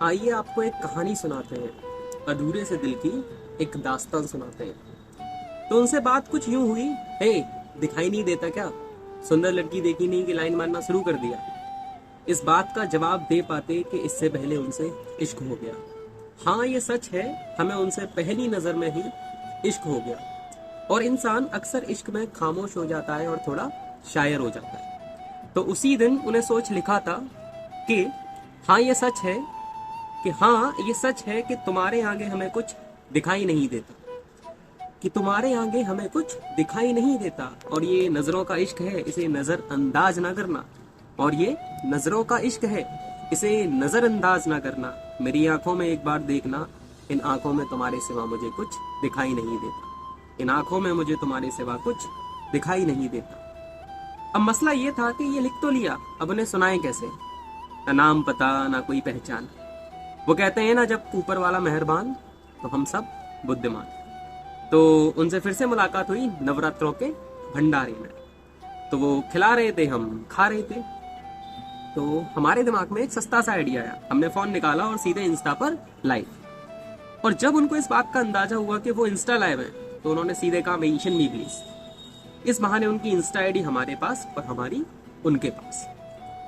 आइए आपको एक कहानी सुनाते हैं, अधूरे से दिल की एक दास्तान सुनाते हैं। तो उनसे बात कुछ यूं हुई। हे, दिखाई नहीं देता क्या? सुंदर लड़की देखी नहीं कि लाइन मारना शुरू कर दिया। इस बात का जवाब दे पाते कि इससे पहले उनसे इश्क हो गया। हाँ, ये सच है, हमें उनसे पहली नजर में ही इश्क हो गया। और इंसान अक्सर इश्क में खामोश हो जाता है और थोड़ा शायर हो जाता है। तो उसी दिन उन्हें सोच लिखा था कि हाँ ये सच है, कि तुम्हारे आगे हमें कुछ दिखाई नहीं देता, कि तुम्हारे आगे हमें कुछ दिखाई नहीं देता। और ये नजरों का इश्क है, इसे नजरअंदाज ना करना। और ये नजरों का इश्क है, इसे नजरअंदाज ना करना। मेरी आंखों में एक बार देखना, इन आंखों में तुम्हारे सिवा मुझे कुछ दिखाई नहीं देता। इन आंखों में मुझे तुम्हारे सिवा कुछ दिखाई नहीं देता। अब मसला ये था कि ये लिख तो लिया, अब उन्हें सुनाए कैसे? ना नाम पता, ना कोई पहचान। वो कहते हैं ना, जब ऊपर वाला मेहरबान तो हम सब बुद्धिमान। तो उनसे फिर से मुलाकात हुई नवरात्रों के भंडारे में। तो वो खिला रहे थे, हम खा रहे थे। तो हमारे दिमाग में एक सस्ता सा आइडिया आया। हमने फोन निकाला और सीधे इंस्टा पर लाइव। और जब उनको इस बात का अंदाजा हुआ कि वो इंस्टा लाइव है, तो उन्होंने सीधे कहा, मेंशन मी प्लीज। इस बहाने उनकी इंस्टा आईडी हमारे पास और हमारी उनके पास।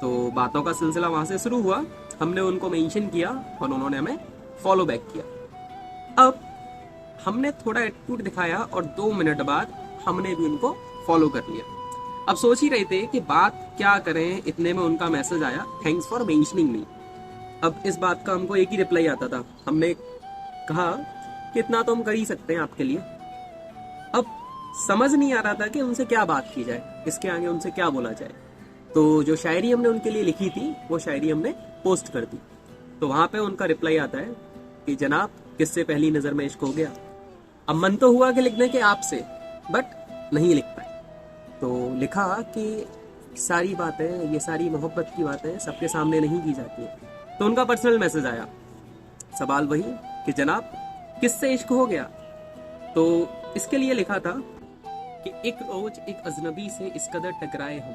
तो बातों का सिलसिला वहां से शुरू हुआ। हमने उनको मेंशन किया और उन्होंने हमें फॉलो बैक किया। अब हमने थोड़ा एटीट्यूड दिखाया और 2 मिनट बाद हमने भी उनको फॉलो कर लिया। अब सोच ही रहे थे कि बात क्या करें, इतने में उनका मैसेज आया, थैंक्स फॉर मेंशनिंग मी। अब इस बात का हमको एक ही रिप्लाई आता था। हमने कहा कि इतना तो हम कर ही सकते हैं आपके लिए। अब समझ नहीं आ रहा था कि उनसे क्या बात की जाए, इसके आगे उनसे क्या बोला जाए। तो जो शायरी हमने उनके लिए लिखी थी, वो शायरी हमने पोस्ट कर दी। तो वहां पे उनका रिप्लाई आता है कि जनाब, किससे पहली नजर में इश्क हो गया। अब मन तो हुआ कि लिखने के आपसे, बट नहीं लिख पाए। तो लिखा कि सारी बातें, ये सारी मोहब्बत की बातें सबके सामने नहीं की जाती है। तो उनका पर्सनल मैसेज आया, सवाल वही कि जनाब, किससे इश्क हो गया। तो इसके लिए लिखा था कि एक रोज एक अजनबी से इस कदर टकराए हम,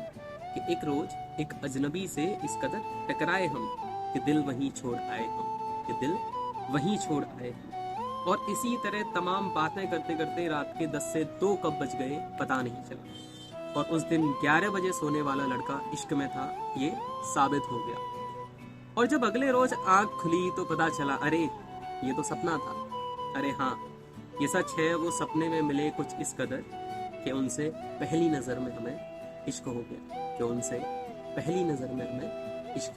कि एक रोज एक अजनबी से इस कदर टकराए हम, कि दिल वहीं छोड़ आए हम, कि दिल वहीं छोड़ आए हम। और इसी तरह तमाम बातें करते करते रात के 10 से 2 कब बज गए पता नहीं चला। और उस दिन 11 बजे सोने वाला लड़का इश्क में था, ये साबित हो गया। और जब अगले रोज आंख खुली तो पता चला, अरे ये तो सपना था। अरे हाँ, ये सच है, वो सपने में मिले कुछ इस कदर कि उनसे पहली नजर में हमें इश्क हो गया, कि उनसे पहली नजर में हमें इश्क